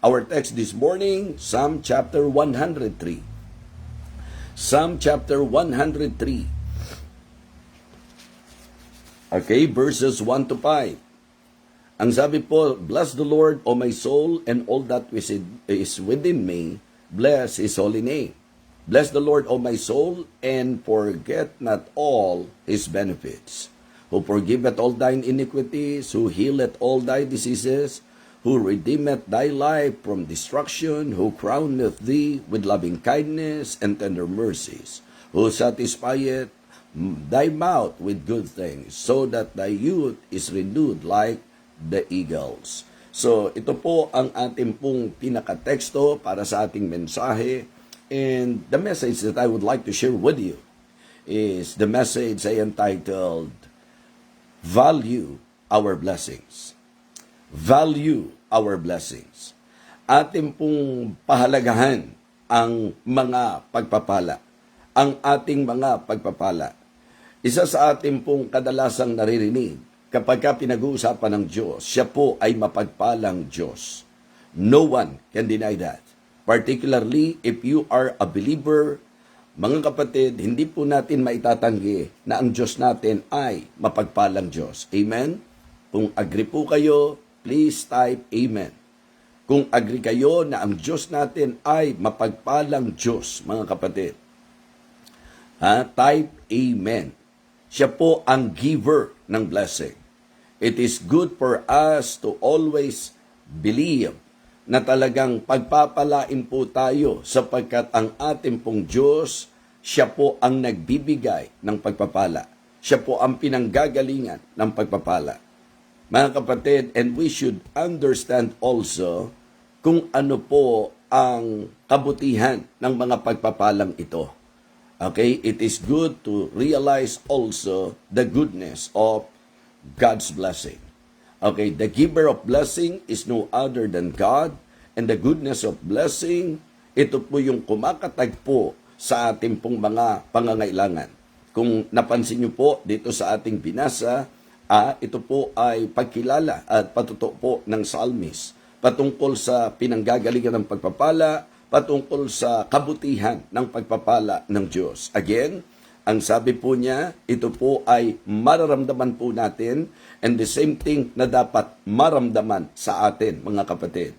Our text this morning, Psalm chapter 103. Psalm chapter 103. Okay, verses 1 to 5. Ang sabi po, bless the Lord, O my soul, and all that is within me. Bless His holy name. Bless the Lord, O my soul, and forget not all His benefits. Who forgiveth all thine iniquities, who healeth all thy diseases, who redeemeth thy life from destruction, who crowneth thee with loving kindness and tender mercies, who satisfieth thy mouth with good things, so that thy youth is renewed like the eagles. So, ito po ang ating pong pinakateksto para sa ating mensahe. And the message that I would like to share with you is the message I entitled, Value Our Blessings. Value our blessings. Ating pong pahalagahan ang mga pagpapala. Ang ating mga pagpapala. Isa sa ating pong kadalasang naririnig, kapag pinag-uusapan ng Diyos, siya po ay mapagpalang Diyos. No one can deny that. Particularly if you are a believer, mga kapatid, hindi po natin maitatanggi na ang Diyos natin ay mapagpalang Diyos. Amen? Kung agree po kayo, please type Amen. Kung agree kayo na ang Diyos natin ay mapagpalang Diyos, mga kapatid, type Amen. Siya po ang giver ng blessing. It is good for us to always believe na talagang pagpapalain po tayo sapagkat ang ating pong Diyos, siya po ang nagbibigay ng pagpapala. Siya po ang pinanggagalingan ng pagpapala. Mga kapatid, and we should understand also kung ano po ang kabutihan ng mga pagpapalang ito. Okay? It is good to realize also the goodness of God's blessing. Okay, the giver of blessing is no other than God, and the goodness of blessing, ito po yung kumakatagpo sa ating pong mga pangangailangan. Kung napansin niyo po dito sa ating binasa, ito po ay pagkilala at patuto po ng psalmist patungkol sa pinanggagalingan ng pagpapala, patungkol sa kabutihan ng pagpapala ng Diyos. Again, ang sabi po niya, ito po ay mararamdaman po natin, and the same thing na dapat maramdaman sa atin, mga kapatid.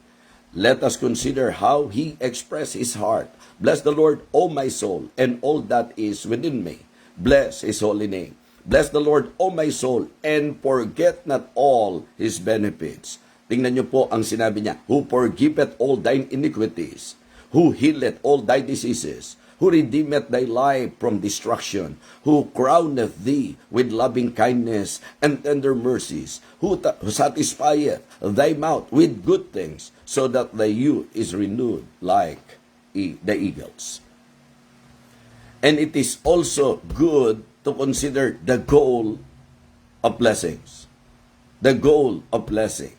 Let us consider how He expressed His heart. Bless the Lord, O my soul, and all that is within me. Bless His holy name. Bless the Lord, O my soul, and forget not all His benefits. Tingnan niyo po ang sinabi niya, who forgiveth all thine iniquities, who healeth all thy diseases, who redeemeth thy life from destruction, who crowneth thee with loving kindness and tender mercies, who satisfieth thy mouth with good things, so that thy youth is renewed like the eagles. And it is also good to consider the goal of blessings. The goal of blessing.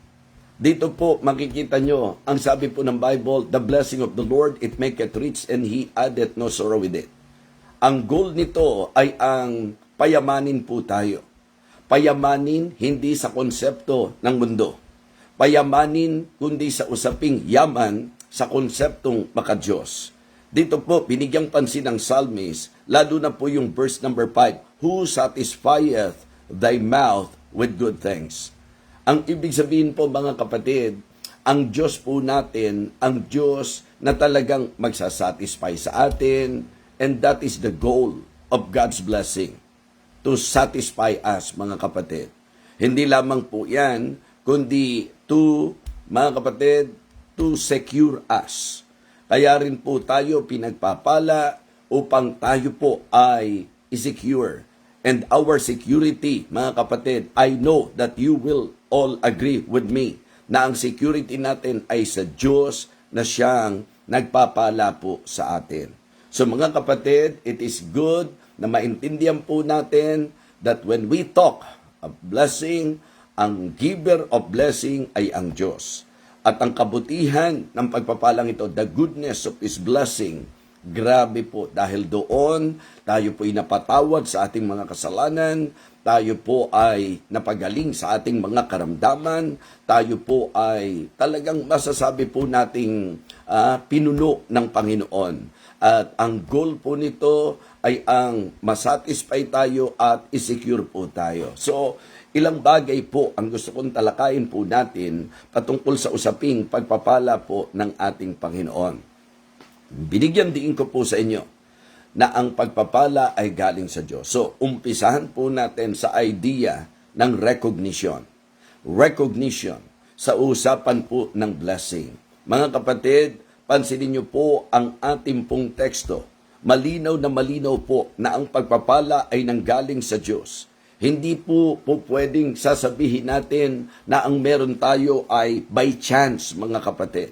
Dito po makikita nyo, ang sabi po ng Bible, the blessing of the Lord, it maketh rich and He addeth no sorrow with it. Ang goal nito ay ang payamanin po tayo. Payamanin hindi sa konsepto ng mundo. Payamanin kundi sa usaping yaman sa konseptong makadiyos. Dito po, binigyang pansin ng psalmist, lalo na po yung verse number 5, who satisfieth thy mouth with good things. Ang ibig sabihin po mga kapatid, ang Diyos po natin, ang Diyos na talagang magsasatisfy sa atin, and that is the goal of God's blessing, to satisfy us mga kapatid. Hindi lamang po yan, kundi mga kapatid, to secure us. Kaya rin po tayo pinagpapala upang tayo po ay secure. And our security, mga kapatid, I know that you will all agree with me na ang security natin ay sa Diyos na siyang nagpapala po sa atin. So mga kapatid, it is good na maintindihan po natin that when we talk of blessing, ang giver of blessing ay ang Diyos. At ang kabutihan ng pagpapalang ito, the goodness of His blessing, Grabe po, dahil doon, tayo po ay napatawad sa ating mga kasalanan, tayo po ay napagaling sa ating mga karamdaman, tayo po ay talagang masasabi po nating pinuno ng Panginoon. At ang goal po nito ay ang masatisfy tayo at isecure po tayo. So, ilang bagay po ang gusto kong talakayin po natin patungkol sa usaping pagpapala po ng ating Panginoon. Binigyan din ko po sa inyo na ang pagpapala ay galing sa Diyos. So, umpisahan po natin sa idea ng recognition. Recognition sa usapan po ng blessing. Mga kapatid, pansinin niyo po ang ating pong teksto. Malinaw po na ang pagpapala ay nanggaling sa Diyos. Hindi po pwedeng sasabihin natin na ang meron tayo ay by chance, mga kapatid.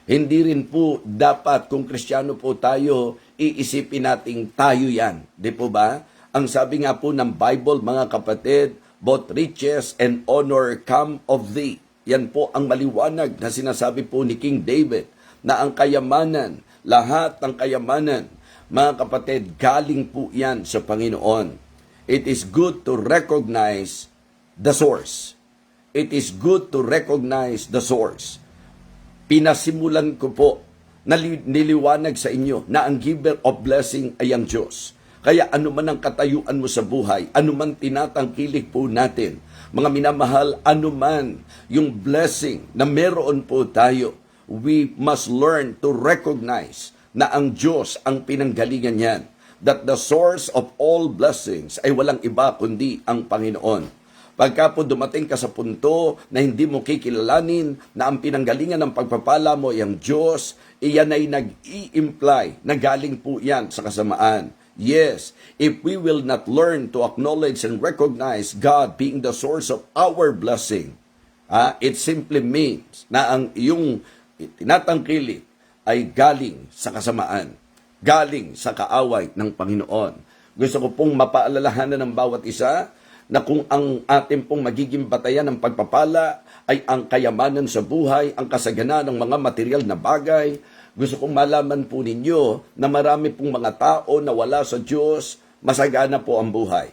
Hindi rin po dapat kung Kristiyano po tayo, iisipin nating tayo yan. Di po ba? Ang sabi nga po ng Bible, mga kapatid, both riches and honor come of thee. Yan po ang maliwanag na sinasabi po ni King David, na ang kayamanan, lahat ng kayamanan, mga kapatid, galing po yan sa Panginoon. It is good to recognize the source. It is good to recognize the source. Pinasimulan ko po na niliwanag sa inyo na ang giver of blessing ay ang Diyos. Kaya anuman ang katayuan mo sa buhay, anuman tinatangkilik po natin, mga minamahal, anuman yung blessing na meron po tayo, we must learn to recognize na ang Diyos ang pinanggalingan niyan. That the source of all blessings ay walang iba kundi ang Panginoon. Pagka po dumating ka sa punto na hindi mo kikilalanin na ang pinanggalingan ng pagpapala mo ay ang Diyos, iyan ay nag-i-imply na galing po yan sa kasamaan. Yes, if we will not learn to acknowledge and recognize God being the source of our blessing, it simply means na ang iyong tinatangkilik ay galing sa kasamaan, galing sa kaaway ng Panginoon. Gusto ko pong mapaalalahanan ng bawat isa na kung ang ating pong magiging batayan ng pagpapala ay ang kayamanan sa buhay, ang kasaganaan ng mga material na bagay, gusto kong malaman po ninyo na marami pong mga tao na wala sa Diyos, masagana po ang buhay.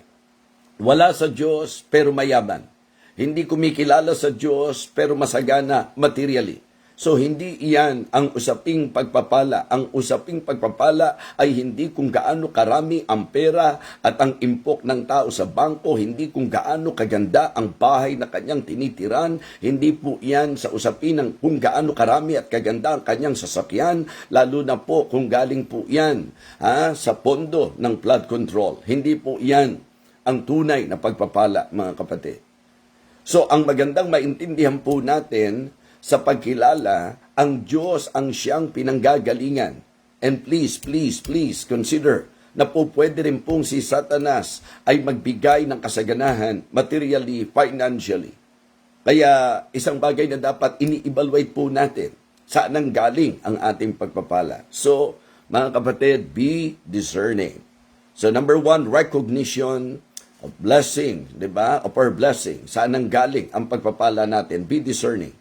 Wala sa Diyos, pero mayaman. Hindi kumikilala sa Diyos, pero masagana materially. So, hindi iyan ang usaping pagpapala. Ang usaping pagpapala ay hindi kung gaano karami ang pera at ang impok ng tao sa bangko, hindi kung gaano kaganda ang bahay na kanyang tinitiran, hindi po iyan sa usapin ng kung gaano karami at kaganda ang kanyang sasakyan, lalo na po kung galing po iyan sa pondo ng flood control. Hindi po iyan ang tunay na pagpapala, mga kapatid. So, ang magandang maintindihan po natin sa pagkilala, ang Diyos ang siyang pinanggagalingan. And please consider na po pwede rin pong si Satanas ay magbigay ng kasaganahan materially, financially. Kaya isang bagay na dapat ini-evaluate po natin, saan nang galing ang ating pagpapala. So, mga kapatid, be discerning. So, number 1, recognition of blessing, di ba? Of our blessing. Saan nang galing ang pagpapala natin? Be discerning.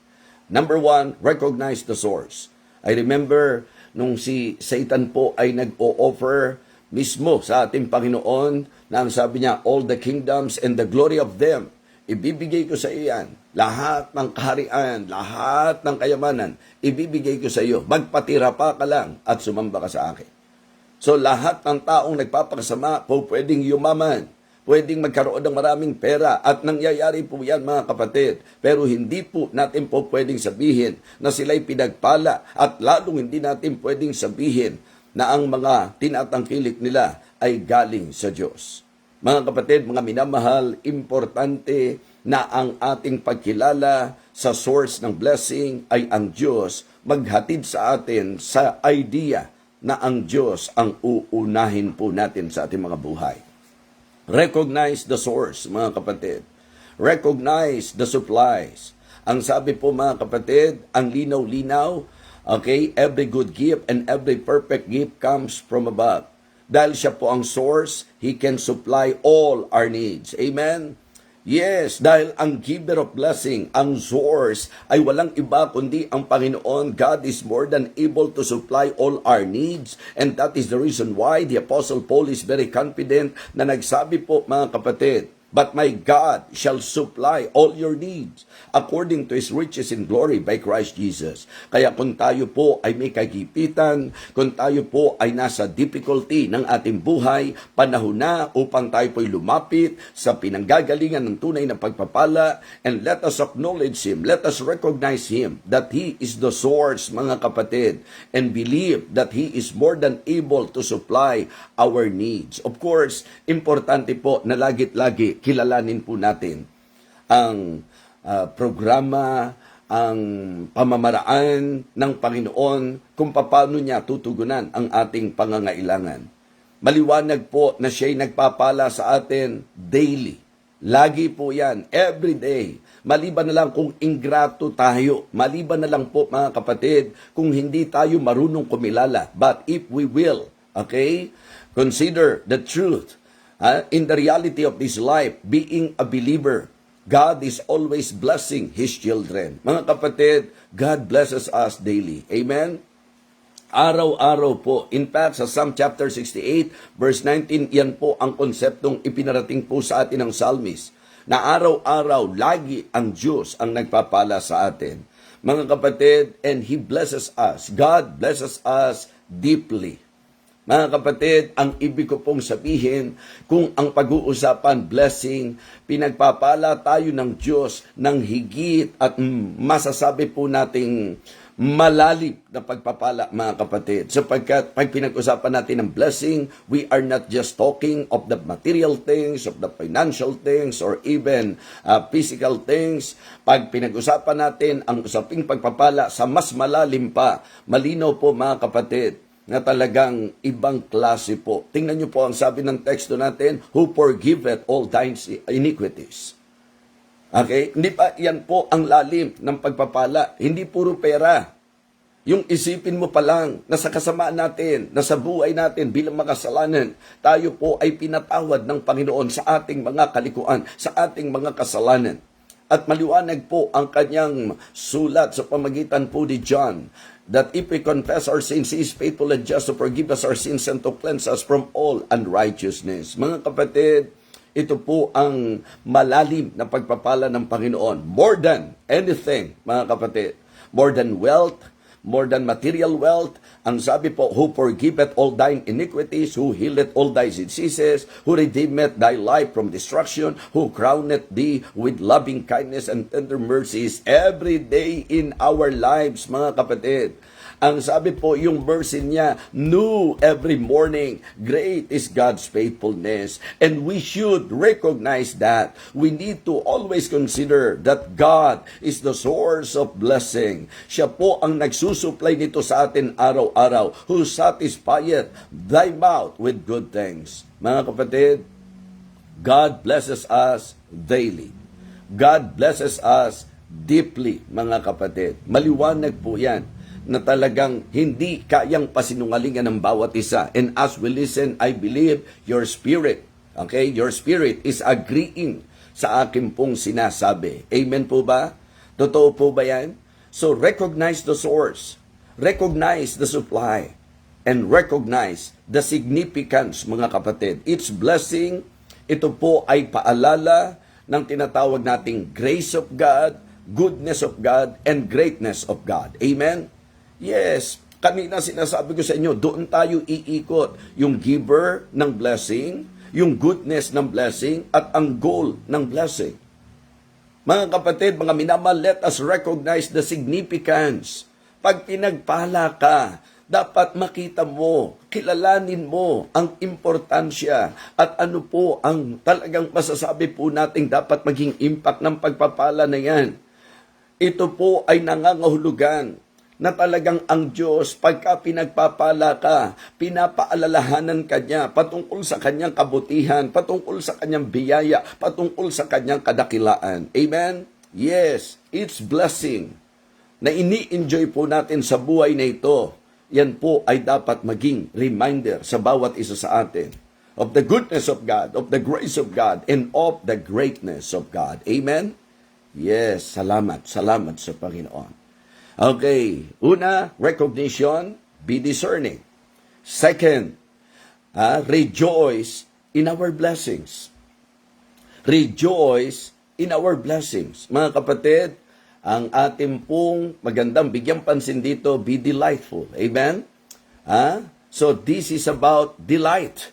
Number 1, recognize the source. I remember nung si Satan po ay nag-o-offer mismo sa ating Panginoon na ang sabi niya, all the kingdoms and the glory of them, ibibigay ko sa iyan. Lahat ng kaharian, lahat ng kayamanan, ibibigay ko sa iyo. Magpatira pa ka lang at sumamba ka sa akin. So lahat ng taong nagpapakasama po pwedeng yumaman. Pwedeng magkaroon ng maraming pera at nangyayari po yan, mga kapatid. Pero hindi po natin po pwedeng sabihin na sila'y pinagpala at lalong hindi natin pwedeng sabihin na ang mga tinatangkilik nila ay galing sa Diyos. Mga kapatid, mga minamahal, importante na ang ating pagkilala sa source ng blessing ay ang Diyos maghatid sa atin sa idea na ang Diyos ang uunahin po natin sa ating mga buhay. Recognize the source, mga kapatid. Recognize the supplies. Ang sabi po, mga kapatid, ang linaw-linaw, okay, every good gift and every perfect gift comes from above. Dahil siya po ang source, He can supply all our needs. Amen? Yes, dahil ang giver of blessing, ang source, ay walang iba kundi ang Panginoon. God is more than able to supply all our needs. And that is the reason why the Apostle Paul is very confident na nagsabi po, mga kapatid, "But my God shall supply all your needs according to His riches in glory by Christ Jesus." Kaya kung tayo po ay may kagipitan, kung tayo po ay nasa difficulty ng ating buhay, panahon na upang tayo po'y lumapit sa pinanggagalingan ng tunay na pagpapala, and let us acknowledge Him, let us recognize Him that He is the source, mga kapatid, and believe that He is more than able to supply our needs. Of course, importante po na lagit-lagi kilalanin po natin ang programa, ang pamamaraan ng Panginoon kung paano niya tutugunan ang ating pangangailangan. Maliwanag po na siya'y nagpapala sa atin daily. Lagi po yan, every day. Maliban na lang kung ingrato tayo. Maliban na lang po, mga kapatid, kung hindi tayo marunong kumilala. But if we will, okay, consider the truth. In the reality of this life, being a believer, God is always blessing His children. Mga kapatid, God blesses us daily. Amen? Araw-araw po. In fact, sa Psalm chapter 68, verse 19, yan po ang konseptong ipinarating po sa atin ng psalmist, na araw-araw, lagi ang Diyos ang nagpapala sa atin. Mga kapatid, and He blesses us. God blesses us deeply. Mga kapatid, ang ibig ko pong sabihin, kung ang pag-uusapan blessing, pinagpapala tayo ng Diyos ng higit at masasabi po nating malalim na pagpapala, mga kapatid. Sapagkat pag pinag-usapan natin ng blessing, we are not just talking of the material things, of the financial things, or even physical things. Pag pinag-usapan natin ang usaping pagpapala sa mas malalim pa, malinaw po, mga kapatid, na talagang ibang klase po. Tingnan niyo po ang sabi ng teksto natin, "Who forgiveth all thine iniquities." Okay? Hindi pa yan po ang lalim ng pagpapala. Hindi puro pera. Yung isipin mo pa lang na sa kasamaan natin, na sa buhay natin bilang makasalanan, tayo po ay pinatawad ng Panginoon sa ating mga kalikuan, sa ating mga kasalanan. At maliwanag po ang kanyang sulat sa pamagitan po ni John, that if we confess our sins, He is faithful and just to forgive us our sins and to cleanse us from all unrighteousness. Mga kapatid, ito po ang malalim na pagpapala ng Panginoon. More than anything, mga kapatid. More than wealth, more than material wealth. Ang sabi po, "Who forgiveth all thine iniquities, who healeth all thy diseases, who redeemeth thy life from destruction, who crowneth thee with loving kindness and tender mercies," every day in our lives, mga kapatid. Ang sabi po, yung mercy niya, new every morning. Great is God's faithfulness. And we should recognize that. We need to always consider that God is the source of blessing. Siya po ang nagsusupply nito sa atin araw-araw. "Who satisfieth thy mouth with good things." Mga kapatid, God blesses us daily. God blesses us deeply, mga kapatid. Maliwanag po yan na talagang hindi kayang pasinungalingan ng bawat isa. And as we listen, I believe your spirit, okay, your spirit is agreeing sa akin pong sinasabi. Amen po ba? Totoo po ba yan? So recognize the source, recognize the supply, and recognize the significance, mga kapatid. It's blessing. Ito po ay paalala ng tinatawag nating grace of God, goodness of God, and greatness of God. Amen? Yes, kanina sinasabi ko sa inyo, doon tayo iikot. Yung giver ng blessing, yung goodness ng blessing, at ang goal ng blessing. Mga kapatid, mga minamahal, let us recognize the significance. Pag pinagpala ka, dapat makita mo, kilalanin mo ang importansya at ano po ang talagang masasabi po natin dapat maging impact ng pagpapala na yan. Ito po ay nangangahulugan na talagang ang Diyos, pagka pinagpapala ka, pinapaalalahanan ka niya patungkol sa kanyang kabutihan, patungkol sa kanyang biyaya, patungkol sa kanyang kadakilaan. Amen? Yes, it's blessing na ini-enjoy po natin sa buhay na ito. Yan po ay dapat maging reminder sa bawat isa sa atin. of the goodness of God, of the grace of God, and of the greatness of God. Amen? Yes, salamat sa Panginoon. Okay, una, recognition, be discerning. Second, rejoice in our blessings. Rejoice in our blessings. Mga kapatid, ang ating pong magandang bigyang pansin dito, be delightful. Amen? So this is about delight.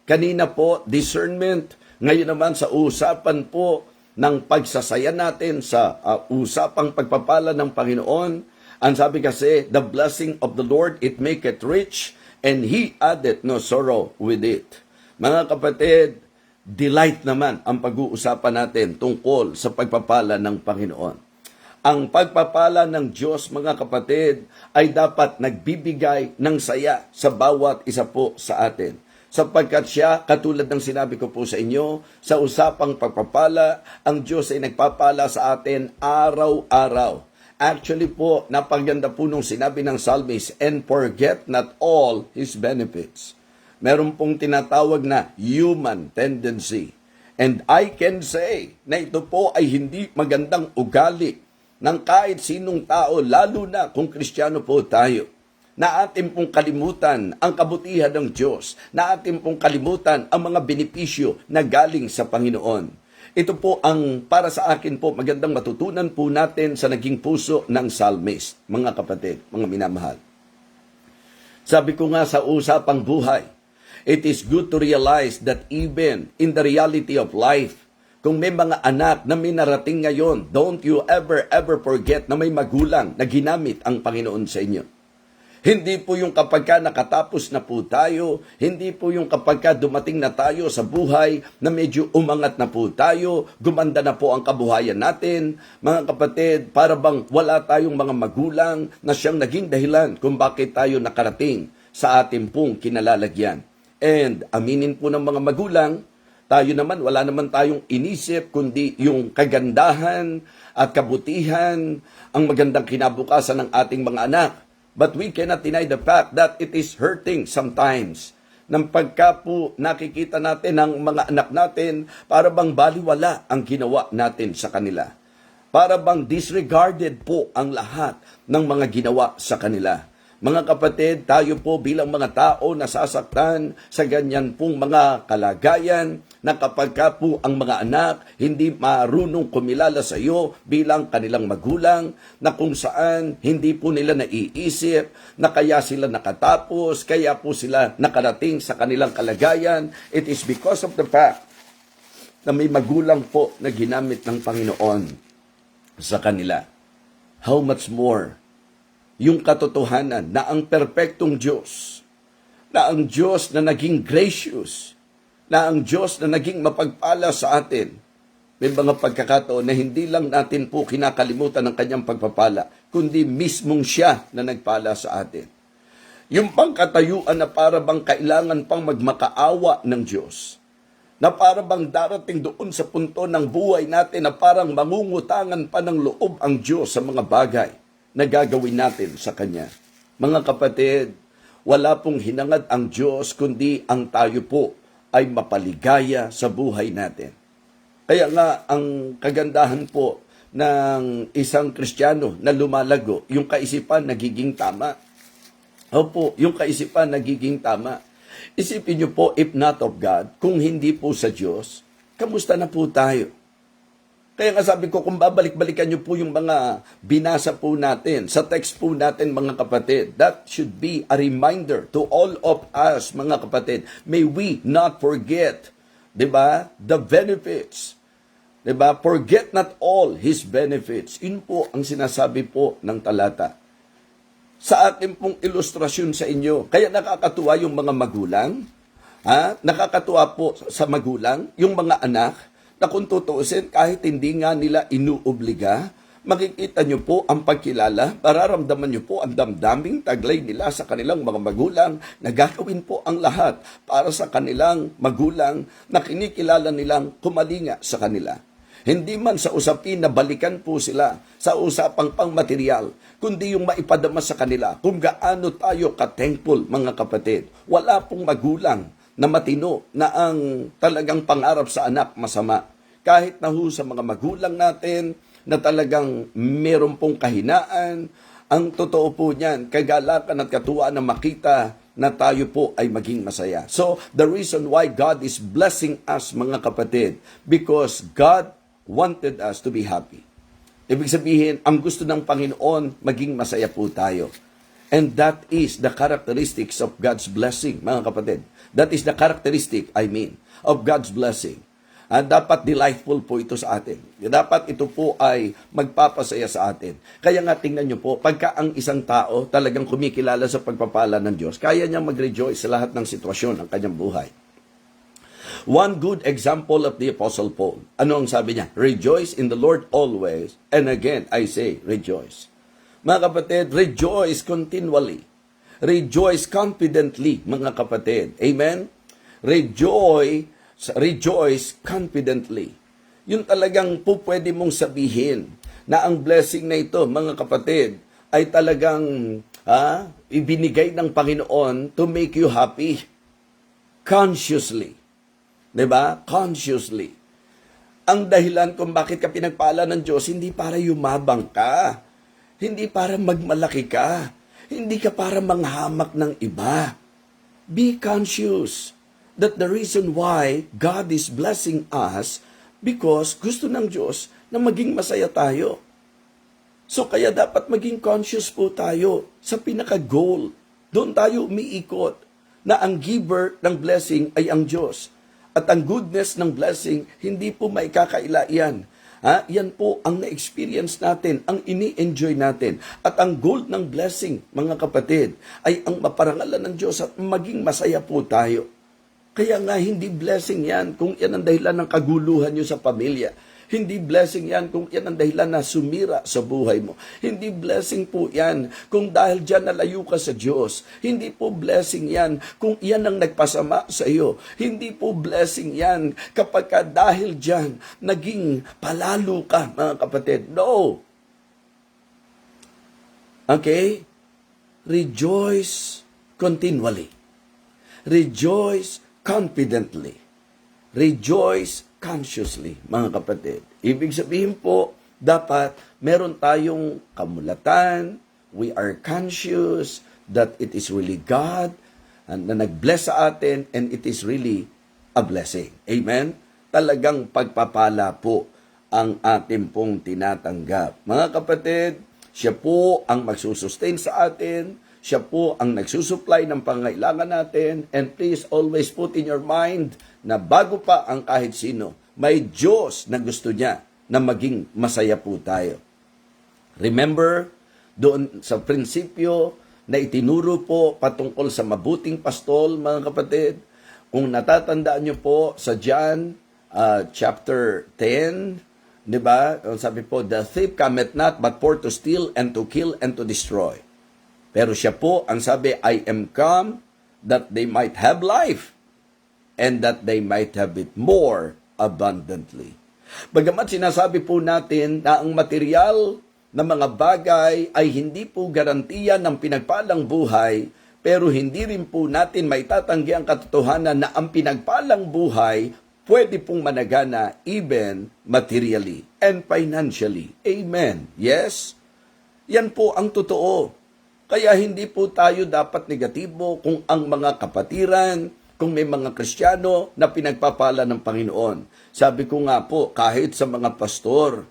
Kanina po, discernment. Ngayon naman sa usapan po ng pagsasaya natin sa usapang pagpapala ng Panginoon. Ang sabi kasi, the blessing of the Lord, it maketh rich, and He addeth no sorrow with it. Mga kapatid, delight naman ang pag-uusapan natin tungkol sa pagpapala ng Panginoon. Ang pagpapala ng Diyos, mga kapatid, ay dapat nagbibigay ng saya sa bawat isa po sa atin. Sapagkat siya, katulad ng sinabi ko po sa inyo, sa usapang pagpapala, ang Diyos ay nagpapala sa atin araw-araw. Actually po, napaganda po nung sinabi ng psalmist, and forget not all His benefits. Meron pong tinatawag na human tendency. And I can say na ito po ay hindi magandang ugali ng kahit sinong tao, lalo na kung Kristiyano po tayo, na ating pong kalimutan ang kabutihan ng Diyos, na ating pong kalimutan ang mga benepisyo na galing sa Panginoon. Ito po ang para sa akin po magandang matutunan po natin sa naging puso ng psalmist, mga kapatid, mga minamahal. Sabi ko nga sa usapang buhay, it is good to realize that even in the reality of life, kung may mga anak na minarating ngayon, don't you ever forget na may magulang na ginamit ang Panginoon sa inyo. Hindi po yung kapag ka nakatapos na po tayo, hindi po yung kapag ka dumating na tayo sa buhay na medyo umangat na po tayo, gumanda na po ang kabuhayan natin. Mga kapatid, para bang wala tayong mga magulang na siyang naging dahilan kung bakit tayo nakarating sa ating pong kinalalagyan. And aminin po ng mga magulang, tayo naman, wala naman tayong inisip kundi yung kagandahan at kabutihan, ang magandang kinabukasan ng ating mga anak. But we cannot deny the fact that it is hurting sometimes. Nang pagka po nakikita natin ang mga anak natin, para bang baliwala ang ginawa natin sa kanila. Para bang disregarded po ang lahat ng mga ginawa sa kanila. Mga kapatid, tayo po bilang mga tao nasasaktan sa ganyan pong mga kalagayan na kapag ka po ang mga anak hindi marunong kumilala sa iyo bilang kanilang magulang, na kung saan hindi po nila naiisip na kaya sila nakatapos, kaya po sila nakarating sa kanilang kalagayan. It is because of the fact na may magulang po na ginamit ng Panginoon sa kanila. How much more yung katotohanan na ang perpektong Diyos, na ang Diyos na naging gracious, na ang Diyos na naging mapagpala sa atin, may mga pagkakataon na hindi lang natin po kinakalimutan ng kanyang pagpapala, kundi mismong siya na nagpala sa atin. Yung pangkatayuan na para bang kailangan pang magmakaawa ng Diyos, na para bang darating doon sa punto ng buhay natin na parang mangungutangan pa ng loob ang Diyos sa mga bagay na gagawin natin sa Kanya. Mga kapatid, wala pong hinangad ang Diyos kundi ang tayo po ay mapaligaya sa buhay natin. Kaya nga, ang kagandahan po ng isang Kristiyano na lumalago, yung kaisipan nagiging tama. Opo, yung kaisipan nagiging tama. Isipin niyo po, if not of God, kung hindi po sa Diyos, kamusta na po tayo? Kaya nga sabi ko, kung babalik-balikan niyo po yung mga binasa po natin, sa text po natin mga kapatid, that should be a reminder to all of us mga kapatid. May we not forget, diba, the benefits. Diba? Forget not all His benefits. Yun po ang sinasabi po ng talata. Sa ating pong ilustrasyon sa inyo, kaya nakakatuwa yung mga magulang, nakakatuwa po sa magulang, yung mga anak, na kung tutuusin, kahit hindi nga nila inuobliga, makikita nyo po ang pagkilala, mararamdaman nyo po ang damdaming taglay nila sa kanilang mga magulang, na gagawin po ang lahat para sa kanilang magulang na kinikilala nilang kumalinga sa kanila. Hindi man sa usapin na balikan po sila sa usapang pangmaterial, kundi yung maipadama sa kanila kung gaano tayo ka-thankful mga kapatid. Wala pong magulang na matino na ang talagang pangarap sa anak masama. Kahit na sa mga magulang natin na talagang meron pong kahinaan, ang totoo po niyan, kagalakan at katuwaan na makita na tayo po ay maging masaya. So, the reason why God is blessing us, mga kapatid, because God wanted us to be happy. Ibig sabihin, ang gusto ng Panginoon, maging masaya po tayo. And that is the characteristics of God's blessing, mga kapatid. That is the characteristic, of God's blessing. Dapat delightful po ito sa atin. Dapat ito po ay magpapasaya sa atin. Kaya nga tingnan nyo po, pagka ang isang tao talagang kumikilala sa pagpapala ng Diyos, kaya niyang mag-rejoice sa lahat ng sitwasyon ng kanyang buhay. One good example of the Apostle Paul. Ano ang sabi niya? Rejoice in the Lord always. And again, I say, rejoice. Mga kapatid, rejoice continually. Rejoice confidently, mga kapatid. Amen? Rejoice confidently. Yun talagang po pwede mong sabihin na ang blessing na ito, mga kapatid, ay talagang ibinigay ng Panginoon to make you happy. Consciously. Diba? Consciously. Ang dahilan kung bakit ka pinagpala ng Diyos, hindi para yumabang ka. Hindi para magmalaki ka. Hindi ka para manghamak ng iba. Be conscious that the reason why God is blessing us because gusto ng Diyos na maging masaya tayo. So kaya dapat maging conscious po tayo sa pinaka-goal. Doon tayo umiikot na ang giver ng blessing ay ang Diyos. At ang goodness ng blessing, hindi po maikakaila yan. Yan po ang na-experience natin, ang ini-enjoy natin. At ang goal ng blessing, mga kapatid, ay ang maparangalan ng Diyos at maging masaya po tayo. Kaya nga, hindi blessing yan kung yan ang dahilan ng kaguluhan nyo sa pamilya. Hindi blessing yan kung yan ang dahilan na sumira sa buhay mo. Hindi blessing po yan kung dahil dyan nalayo ka sa Diyos. Hindi po blessing yan kung yan ang nagpasama sa iyo. Hindi po blessing yan kapag ka dahil dyan naging palalo ka, mga kapatid. No. Okay? Rejoice continually. Rejoice confidently. Rejoice consciously, mga kapatid. Ibig sabihin po, dapat meron tayong kamulatan, we are conscious that it is really God na nag-bless sa atin and it is really a blessing. Amen? Talagang pagpapala po ang ating pong tinatanggap. Mga kapatid, siya po ang magsusustain sa atin, siya po ang nagsusupply ng pangailangan natin, and please always put in your mind na bago pa ang kahit sino, may Diyos na gusto niya na maging masaya po tayo. Remember, doon sa prinsipyo na itinuro po patungkol sa mabuting pastol, mga kapatid, kung natatandaan niyo po sa John chapter 10, di ba? Sabi po, the thief cometh not but for to steal and to kill and to destroy. Pero siya po, ang sabi, I am come that they might have life and that they might have it more abundantly. Bagamat sinasabi po natin na ang material na mga bagay ay hindi po garantiya ng pinagpalang buhay, pero hindi rin po natin maitatanggi ang katotohanan na ang pinagpalang buhay pwede pong managana even materially and financially. Amen. Yes? Yan po ang totoo. Kaya hindi po tayo dapat negatibo kung ang mga kapatiran, kung may mga Kristiyano na pinagpapala ng Panginoon. Sabi ko nga po, kahit sa mga pastor,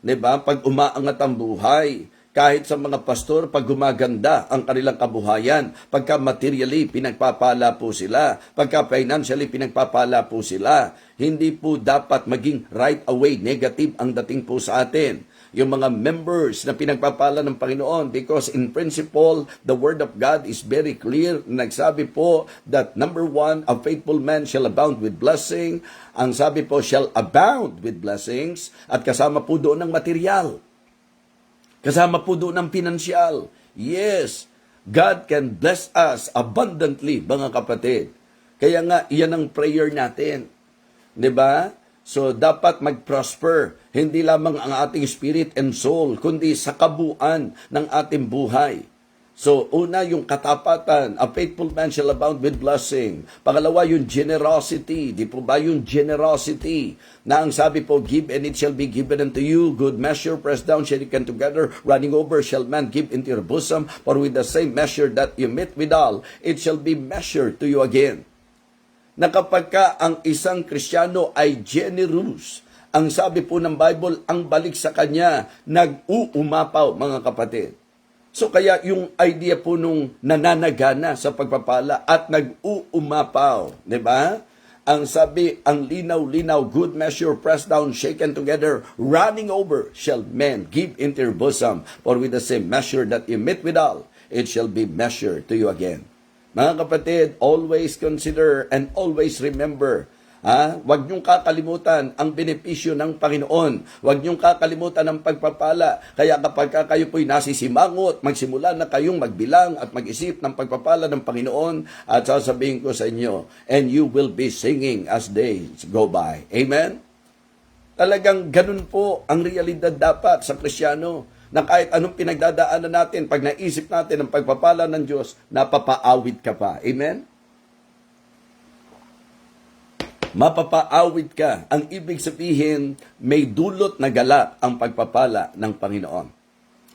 diba, pag umaangat ang buhay, kahit sa mga pastor, pag gumaganda ang kanilang kabuhayan, pagka materially pinagpapala po sila, pagka financially pinagpapala po sila, hindi po dapat maging right away negative ang dating po sa atin. Yung mga members na pinagpapala ng Panginoon, because in principle, the Word of God is very clear. Nagsabi po that number 1, a faithful man shall abound with blessing. Ang sabi po, shall abound with blessings. At kasama po doon ng material. Kasama po doon ng pinansyal. Yes, God can bless us abundantly, mga kapatid. Kaya nga, iyan ang prayer natin. 'Di ba? So, dapat mag-prosper, hindi lamang ang ating spirit and soul, kundi sa kabuuan ng ating buhay. So, una, yung katapatan. A faithful man shall abound with blessing. Pangalawa, yung generosity. Di po ba yung generosity? Na ang sabi po, give and it shall be given unto you. Good measure, pressed down, shaken together, running over, shall man give into your bosom. For with the same measure that you meet withal, it shall be measured to you again. Na kapag ka ang isang Kristiyano ay generous, ang sabi po ng Bible, ang balik sa kanya, nag-uumapaw, mga kapatid. So kaya yung idea po nung nananagana sa pagpapala at nag-uumapaw, di ba? Ang sabi, ang linaw-linaw, good measure, pressed down, shaken together, running over, shall men give into your bosom. For with the same measure that you meet withal, it shall be measured to you again. Mga kapatid, always consider and always remember, huwag niyong kakalimutan ang benepisyo ng Panginoon. Huwag niyong kakalimutan ang pagpapala. Kaya kapag kayo po'y nasisimangot, magsimula na kayong magbilang at mag-isip ng pagpapala ng Panginoon at sasabihin ko sa inyo, and you will be singing as days go by. Amen? Talagang ganun po ang realidad dapat sa Kristiyano, na kahit anong pinagdadaanan natin, pag naisip natin ang pagpapala ng Diyos, napapaawit ka pa. Amen? Mapapaawit ka. Ang ibig sabihin, may dulot na galak ang pagpapala ng Panginoon.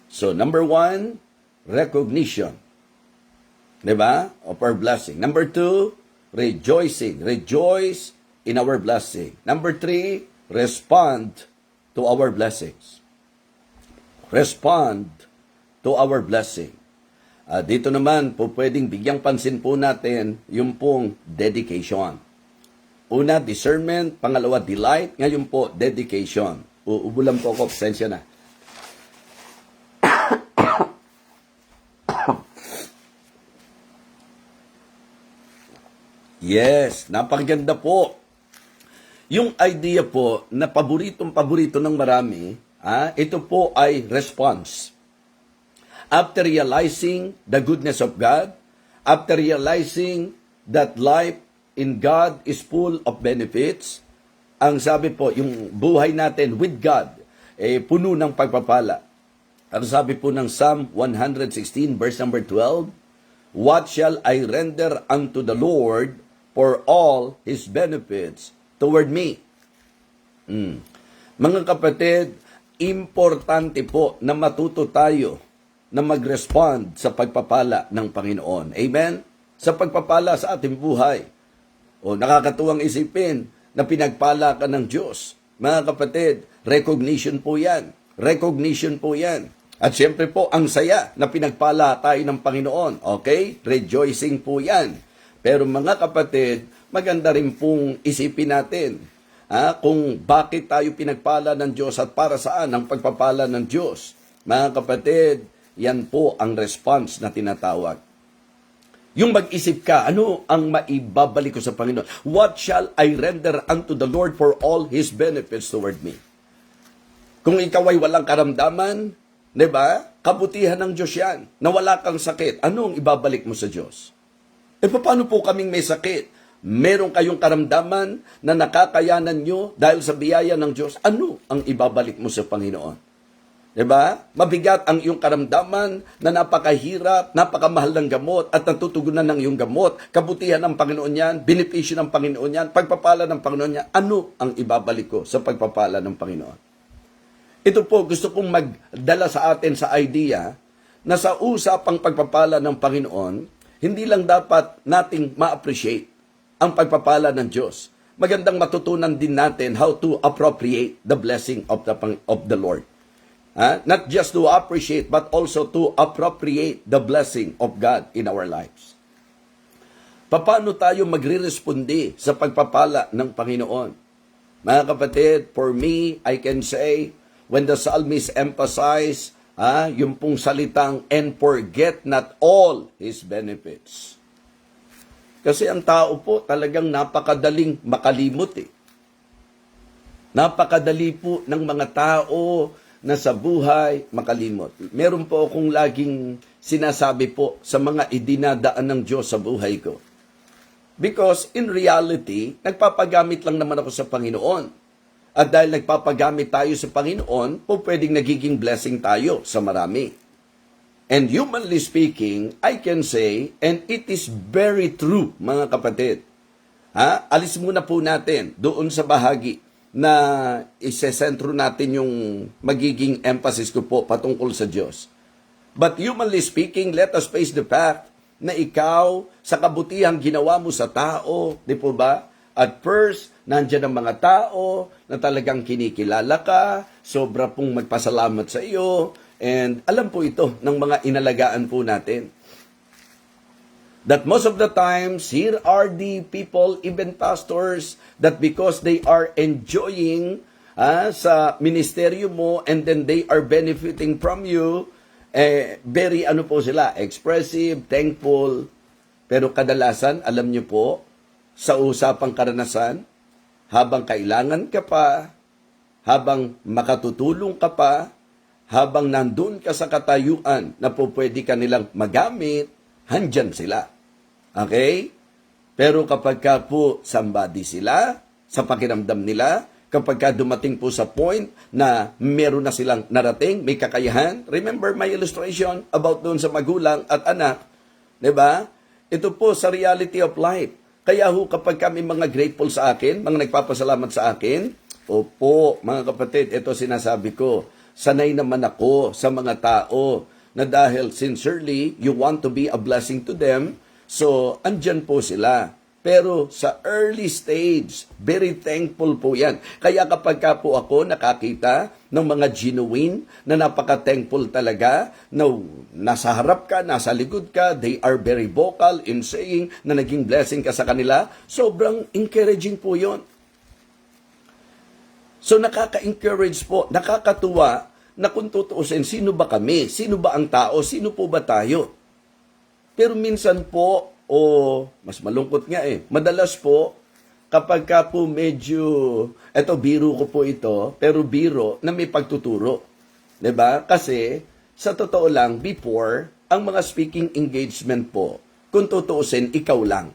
So, number 1, recognition. Diba? Of our blessing. Number 2, rejoicing. Rejoice in our blessing. Number 3, respond to our blessings. Respond to our blessing. Dito naman po pwedeng bigyang pansin po natin yung pong dedication. Una, discernment. Pangalawa, delight. Ngayon po, dedication. Uubulan po ako, pasensya na. Yes, napakaganda po. Yung idea po na paboritong-paborito ng marami, ito po ay response. After realizing the goodness of God, after realizing that life in God is full of benefits, ang sabi po, yung buhay natin with God, puno ng pagpapala. Ang sabi po ng Psalm 116 verse number 12, what shall I render unto the Lord for all His benefits toward me? Mga kapatid, importante po na matuto tayo na mag-respond sa pagpapala ng Panginoon. Amen? Sa pagpapala sa ating buhay. Nakakatuwang isipin na pinagpala ka ng Diyos. Mga kapatid, recognition po yan. Recognition po yan. At siyempre po, ang saya na pinagpala tayo ng Panginoon. Okay? Rejoicing po yan. Pero mga kapatid, maganda rin pong isipin natin kung bakit tayo pinagpala ng Diyos at para saan ang pagpapala ng Diyos. Mga kapatid, yan po ang response na tinatawag. Yung mag-isip ka, ano ang maibabalik ko sa Panginoon? What shall I render unto the Lord for all His benefits toward me? Kung ikaw ay walang karamdaman, di ba? Kabutihan ng Diyos yan. Na wala kang sakit, ano ang ibabalik mo sa Diyos? Paano po kaming may sakit? Meron kayong karamdaman na nakakayanan nyo dahil sa biyaya ng Diyos, ano ang ibabalik mo sa Panginoon? Diba? Mabigat ang iyong karamdaman na napakahirap, napakamahal ng gamot at natutugunan ng iyong gamot. Kabutihan ng Panginoon yan, benepisyo ng Panginoon yan, pagpapala ng Panginoon yan. Ano ang ibabalik ko sa pagpapala ng Panginoon? Ito po, gusto kong magdala sa atin sa idea na sa usapang pagpapala ng Panginoon, hindi lang dapat nating ma-appreciate ang pagpapala ng Diyos. Magandang matutunan din natin how to appropriate the blessing of the Lord. Not just to appreciate, but also to appropriate the blessing of God in our lives. Paano tayo magre-responde sa pagpapala ng Panginoon? Mga kapatid, for me, I can say, when the psalmist emphasize, yung pong salitang, and forget not all His benefits. Kasi ang tao po talagang napakadaling makalimot Napakadali po ng mga tao na sa buhay makalimot. Meron po akong laging sinasabi po sa mga idinadaan ng Diyos sa buhay ko. Because in reality, nagpapagamit lang naman ako sa Panginoon. At dahil nagpapagamit tayo sa Panginoon, po pwedeng nagiging blessing tayo sa marami. And humanly speaking, I can say, and it is very true, mga kapatid. Alis muna po natin doon sa bahagi na isesentro natin yung magiging emphasis ko po patungkol sa Diyos. But humanly speaking, let us face the fact na ikaw, sa kabutihang ginawa mo sa tao, di po ba? At first, nandiyan ang mga tao na talagang kinikilala ka, sobra pong magpasalamat sa iyo, and alam po ito ng mga inalagaan po natin. That most of the times, here are the people, even pastors, that because they are enjoying sa ministeryo mo and then they are benefiting from you, very po sila, expressive, thankful. Pero kadalasan, alam niyo po, sa usapang karanasan, habang kailangan ka pa, habang makatutulong ka pa, habang nandun ka sa katayuan na po pwede ka nilang magamit, handyan sila. Okay? Pero kapag ka po somebody sila, sa pakiramdam nila, kapag ka dumating po sa point na meron na silang narating, may kakayahan, remember my illustration about doon sa magulang at anak, di ba? Ito po sa reality of life. Kaya ho kapag kami mga grateful sa akin, mga nagpapasalamat sa akin, opo, mga kapatid, ito sinasabi ko, sanay naman ako sa mga tao na dahil sincerely, you want to be a blessing to them, so andyan po sila. Pero sa early stage, very thankful po yan. Kaya kapag ka po ako nakakita ng mga genuine na napaka-thankful talaga, na nasa harap ka, nasa likod ka, they are very vocal in saying na naging blessing ka sa kanila, sobrang encouraging po yon. So nakaka-encourage po, nakakatuwa na kung tutuusin, sino ba kami? Sino ba ang tao? Sino po ba tayo? Pero minsan po, mas malungkot nga madalas po, kapag ka po medyo, eto biro ko po ito, pero biro na may pagtuturo. Diba? Kasi, sa totoo lang, before, ang mga speaking engagement po, kung tutuusin, ikaw lang.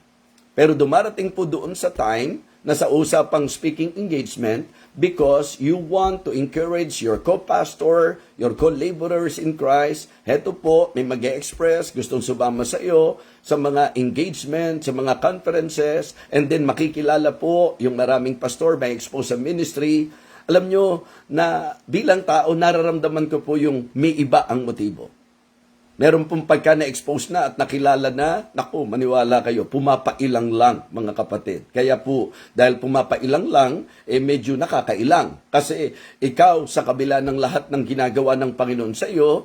Pero dumarating po doon sa time na sa usapang speaking engagement because you want to encourage your co-pastor, your co-laborers in Christ. Heto po, may mag-express, gustong sumama sa iyo sa mga engagement, sa mga conferences, and then makikilala po yung maraming pastor, may expose sa ministry. Alam nyo na bilang tao, nararamdaman ko po yung may iba ang motibo. Meron pong pagka na-expose na at nakilala na, naku, maniwala kayo, pumapailang lang mga kapatid. Kaya po, dahil pumapailang lang, medyo nakakailang. Kasi ikaw, sa kabila ng lahat ng ginagawa ng Panginoon sa iyo,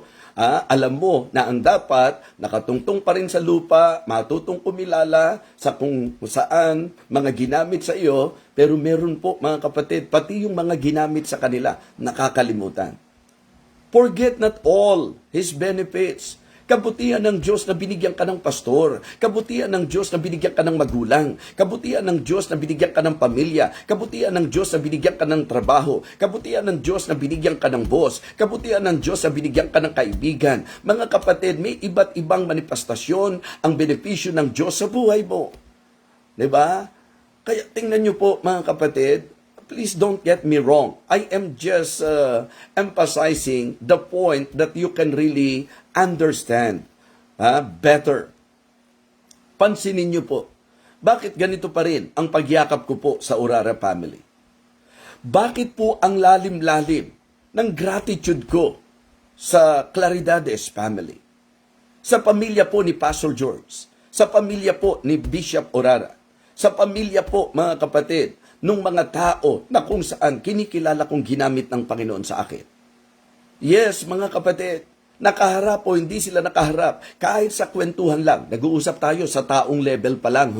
alam mo na ang dapat, nakatungtong pa rin sa lupa, matutong kumilala sa kung saan mga ginamit sa iyo, pero meron po mga kapatid, pati yung mga ginamit sa kanila, nakakalimutan. Forget not all His benefits. Kabutihan ng Diyos na binigyan ka ng pastor. Kabutihan ng Diyos na binigyan ka ng magulang. Kabutihan ng Diyos na binigyan ka ng pamilya. Kabutihan ng Diyos na binigyan ka ng trabaho. Kabutihan ng Diyos na binigyan ka ng boss. Kabutihan ng Diyos na binigyan ka ng kaibigan. Mga kapatid, may iba't ibang manifestasyon ang benepisyo ng Diyos sa buhay mo. Diba? Kaya tingnan nyo po mga kapatid, please don't get me wrong. I am just emphasizing the point that you can really understand better. Pansinin niyo po, bakit ganito pa rin ang pagyakap ko po sa Orara family? Bakit po ang lalim-lalim ng gratitude ko sa Claridades family? Sa pamilya po ni Pastor George, sa pamilya po ni Bishop Orara, sa pamilya po mga kapatid, nung mga tao na kung saan kinikilala kong ginamit ng Panginoon sa akin. Yes, mga kapatid, nakaharap o hindi sila nakaharap, kahit sa kwentuhan lang, nag-uusap tayo sa taong level pa lang,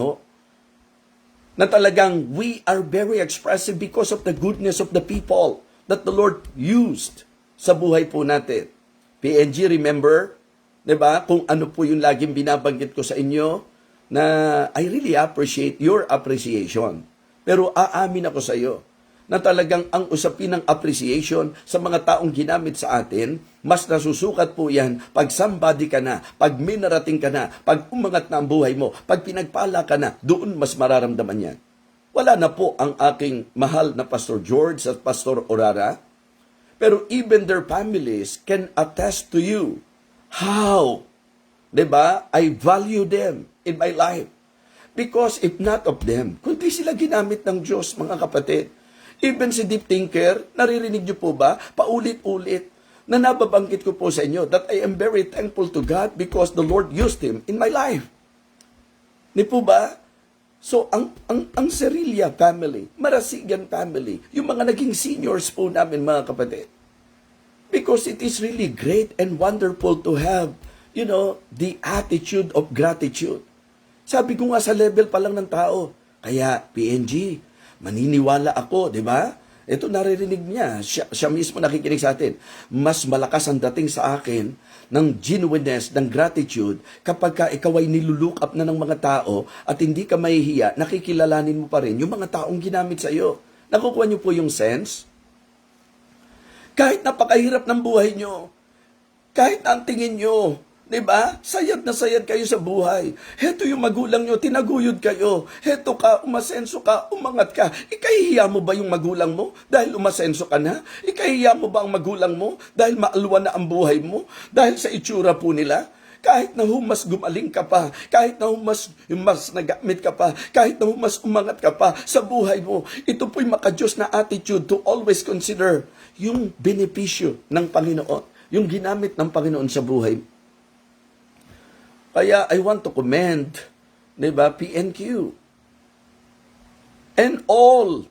na talagang we are very expressive because of the goodness of the people that the Lord used sa buhay po natin. PNG, remember, diba, kung ano po yung laging binabanggit ko sa inyo, na I really appreciate your appreciation. Pero aamin ako sa iyo na talagang ang usapin ng appreciation sa mga taong ginamit sa atin, mas nasusukat po yan pag somebody ka na, pag minarating ka na, pag umangat na ang buhay mo, pag pinagpala ka na, doon mas mararamdaman yan. Wala na po ang aking mahal na Pastor George at Pastor Orara, pero even their families can attest to you how, 'di ba, I value them in my life. Because if not of them, kundi sila ginamit ng Diyos, mga kapatid. Even si deep thinker, naririnig niyo po ba, paulit-ulit, na nababanggit ko po sa inyo that I am very thankful to God because the Lord used him in my life. Di po ba? So, ang Cerilla family, Marasigan family, yung mga naging seniors po namin, mga kapatid. Because it is really great and wonderful to have, the attitude of gratitude. Sabi ko nga sa level pa lang ng tao. Kaya, PNG, maniniwala ako, di ba? Ito naririnig niya. Siya mismo nakikinig sa atin. Mas malakas ang dating sa akin ng genuineness, ng gratitude, kapag ka ikaw ay nilulook up na ng mga tao at hindi ka mahihiya, nakikilalanin mo pa rin yung mga taong ginamit sa iyo. Nakukuha niyo po yung sense? Kahit napakahirap ng buhay niyo, kahit na ang tingin niyo, diba? Sayad na sayad kayo sa buhay. Heto yung magulang nyo, tinaguyod kayo. Heto ka, umasenso ka, umangat ka. Ikahihiya mo ba yung magulang mo dahil umasenso ka na? Ikahihiya mo ba ang magulang mo dahil maalwa na ang buhay mo? Dahil sa itsura po nila? Kahit na mas gumaling ka pa, kahit na mas nagamit ka pa, kahit na mas umangat ka pa sa buhay mo, ito po'y makadiyos na attitude to always consider yung benepisyo ng Panginoon, yung ginamit ng Panginoon sa buhay mo. Kaya I want to commend, di ba, PNQ. And all,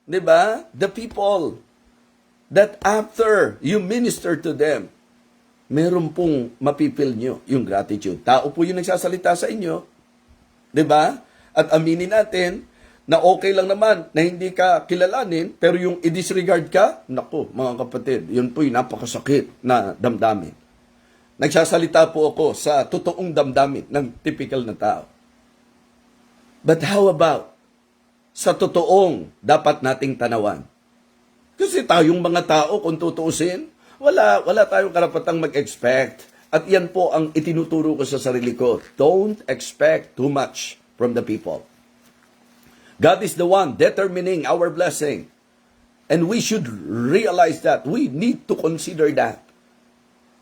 di ba, the people that after you minister to them, meron pong mapipil nyo yung gratitude. Tao po yung nagsasalita sa inyo, di ba? At aminin natin na okay lang naman na hindi ka kilalanin, pero yung i-disregard ka, naku, mga kapatid, yun po yung napakasakit na damdamin. Nagsasalita po ako sa totoong damdamin ng typical na tao. But how about sa totoong dapat nating tanawan? Kasi tayong mga tao, kung tutuusin, wala tayong karapatang mag-expect. At yan po ang itinuturo ko sa sarili ko. Don't expect too much from the people. God is the one determining our blessing. And we should realize that. We need to consider that.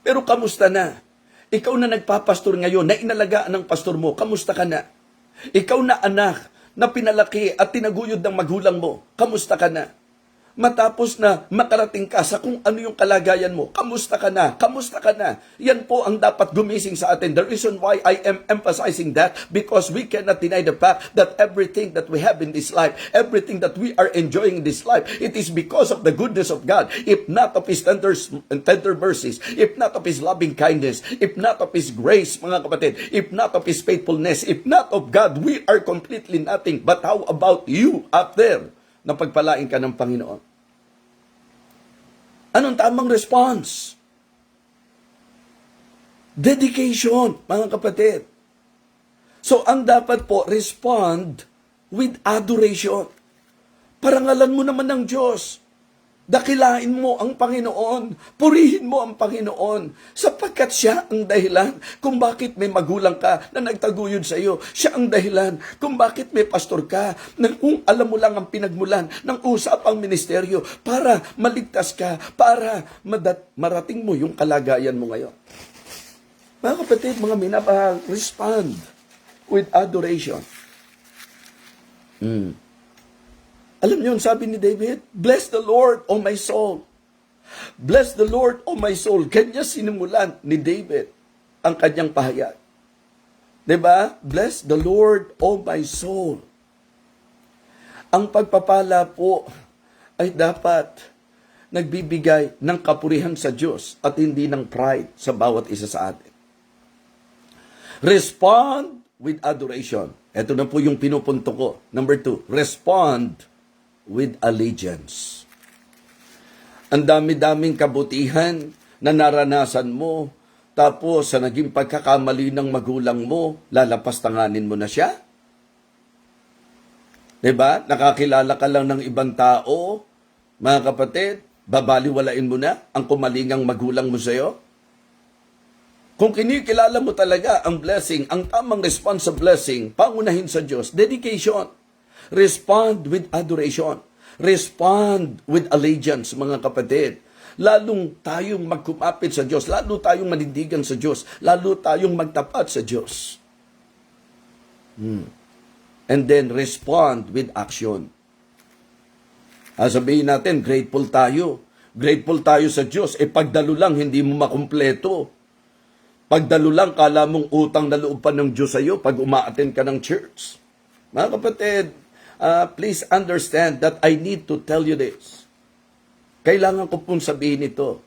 Pero kamusta na? Ikaw na nagpapastor ngayon, na inalagaan ng pastor mo, kamusta ka na? Ikaw na anak, na pinalaki at tinaguyod ng magulang mo, kamusta ka na? Matapos na makarating ka sa kung ano yung kalagayan mo, kamusta ka na? Kamusta ka na? Yan po ang dapat gumising sa atin. The reason why I am emphasizing that, because we cannot deny the fact that everything that we have in this life, everything that we are enjoying in this life, it is because of the goodness of God. If not of His tender mercies, if not of His loving kindness, if not of His grace, mga kapatid, if not of His faithfulness, if not of God, we are completely nothing. But how about you up there? Na pagpalain ka ng Panginoon. Anong tamang response? Dedication, mga kapatid. So, ang dapat po, respond with adoration. Parangalan mo naman ng Diyos. Dakilain mo ang Panginoon. Purihin mo ang Panginoon. Sapagkat siya ang dahilan kung bakit may magulang ka na nagtaguyod sa iyo. Siya ang dahilan kung bakit may pastor ka na kung alam mo lang ang pinagmulan ng usapang ministeryo para maligtas ka, para marating mo yung kalagayan mo ngayon. Mga kapatid, mga minamahal, respond with adoration. Alam niyo, sabi ni David, bless the Lord, O my soul. Bless the Lord, O my soul. Kanya sinimulan ni David ang kanyang pahayag. Diba? Bless the Lord, O my soul. Ang pagpapala po ay dapat nagbibigay ng kapurihan sa Diyos at hindi ng pride sa bawat isa sa atin. Respond with adoration. Ito na po yung pinupunto ko. Number 2, respond with allegiance. Ang dami-daming kabutihan na naranasan mo, tapos sa naging pagkakamali ng magulang mo, lalapastanganin mo na siya? Diba? Nakakilala ka lang ng ibang tao, mga kapatid, babaliwalain mo na ang kumalingang magulang mo sa'yo? Kung kinikilala mo talaga ang blessing, ang tamang response sa blessing, pangunahin sa Diyos, dedication. Respond with adoration. Respond with allegiance, mga kapatid. lalong tayong magkumapit sa Diyos, lalo tayong manindigan sa Diyos, lalo tayong magtapat sa Diyos. And then respond with action. Sabihin natin, grateful tayo. Grateful tayo sa Diyos. Pagdalo lang, hindi mo makumpleto. Pagdalo lang, kala mong utang na loob pa ng Diyos sa iyo pag umaattend ka ng church. Mga kapatid, please understand that I need to tell you this. Kailangan ko pong sabihin ito.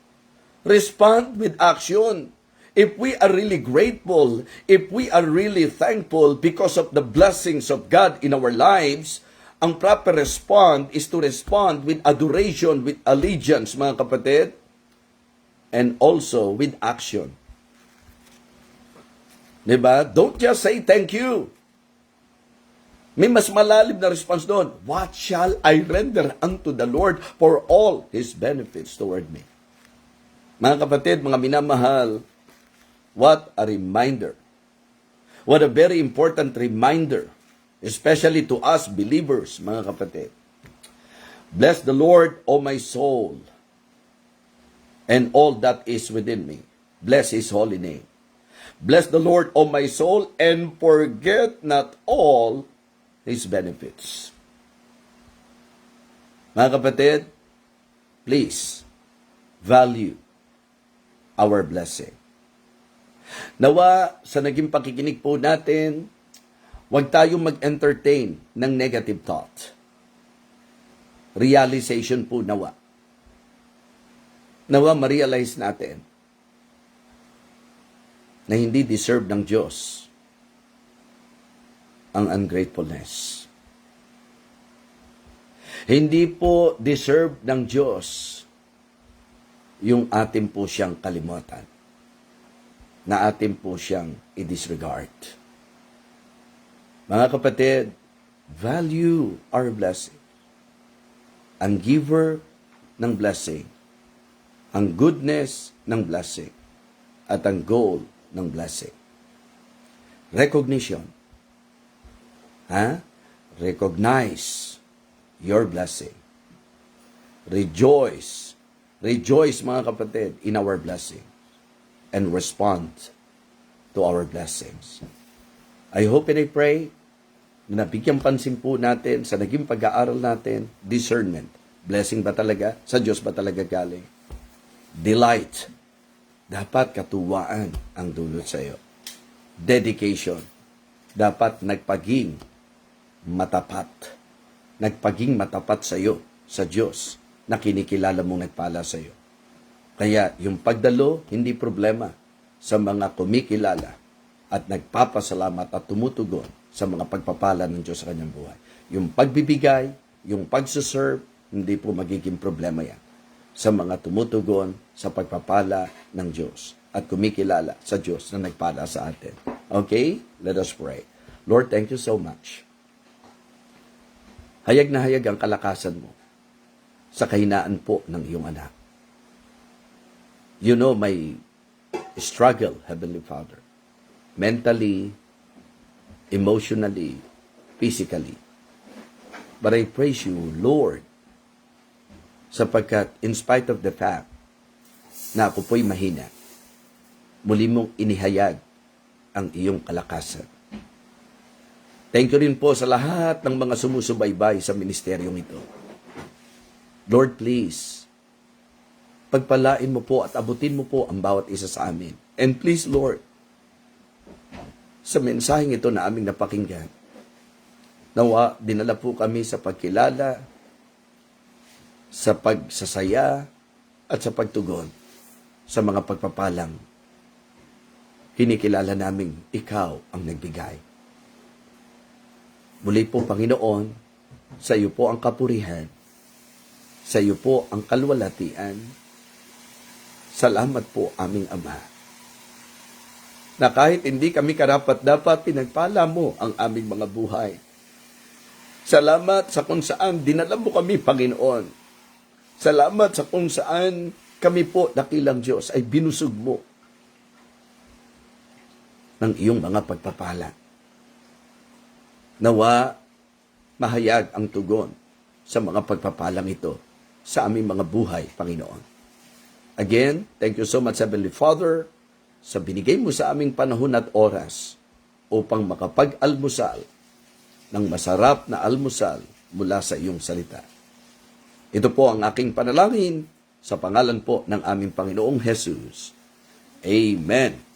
Respond with action. If we are really grateful, if we are really thankful because of the blessings of God in our lives, ang proper respond is to respond with adoration, with allegiance, mga kapatid, and also with action. Diba? Don't just say thank you. May mas malalim na response doon. What shall I render unto the Lord for all His benefits toward me? Mga kapatid, mga minamahal, what a reminder. What a very important reminder, especially to us believers, mga kapatid. Bless the Lord, O my soul, and all that is within me. Bless His holy name. Bless the Lord, O my soul, and forget not all His benefits. Mga kapatid, please value our blessing. Nawa, sa naging pakikinig po natin, huwag tayong mag-entertain ng negative thought. Realization po nawa. Nawa, ma-realize natin na hindi deserve ng Diyos ang ungratefulness. Hindi po deserve ng Diyos yung atin po siyang kalimutan, na atin po siyang i-disregard. Mga kapatid, value our blessing. Ang giver ng blessing, ang goodness ng blessing, at ang goal ng blessing. Recognition. Recognize your blessing. Rejoice. Rejoice, mga kapatid, in our blessing. And respond to our blessings. I hope and I pray na nabigyan pansin po natin sa naging pag-aaral natin, discernment. Blessing ba talaga? Sa Diyos ba talaga galing? Delight. Dapat katuwaan ang dulot sa iyo. Dedication. Dapat nagpaging matapat. Nagpaging matapat sa iyo, sa Diyos, na kinikilala mong nagpala sa iyo. Kaya yung pagdalo, hindi problema sa mga kumikilala at nagpapasalamat at tumutugon sa mga pagpapala ng Diyos sa kanyang buhay. Yung pagbibigay, yung pagsuserve, hindi po magiging problema yan sa mga tumutugon sa pagpapala ng Diyos at kumikilala sa Diyos na nagpala sa atin. Okay? Let us pray. Lord, thank you so much. Hayag na hayag ang kalakasan mo sa kahinaan po ng iyong anak. You know my struggle, Heavenly Father. Mentally, emotionally, physically. But I praise you, Lord, sapagkat in spite of the fact na ako po'y mahina, muli mong inihayag ang iyong kalakasan. Thank you rin po sa lahat ng mga sumusubaybay sa ministeryong ito. Lord, please, pagpalain mo po at abutin mo po ang bawat isa sa amin. And please, Lord, sa mensaheng ito na aming napakinggan, nawa, dinala po kami sa pagkilala, sa pagsasaya, at sa pagtugon sa mga pagpapalang kinikilala naming ikaw ang nagbigay. Muli po, Panginoon, sa iyo po ang kapurihan, sa iyo po ang kalwalatian. Salamat po, aming Ama, na kahit hindi kami karapat-dapat, pinagpala mo ang aming mga buhay. Salamat sa kung saan dinala mo kami, Panginoon. Salamat sa kung saan kami po, dakilang Diyos, ay binusog mo ng iyong mga pagpapala. Nawa, mahayag ang tugon sa mga pagpapalang ito sa aming mga buhay, Panginoon. Again, thank you so much, Heavenly Father, sa binigay mo sa aming panahon at oras upang makapag-almusal ng masarap na almusal mula sa iyong salita. Ito po ang aking panalangin sa pangalan po ng aming Panginoong Jesus. Amen.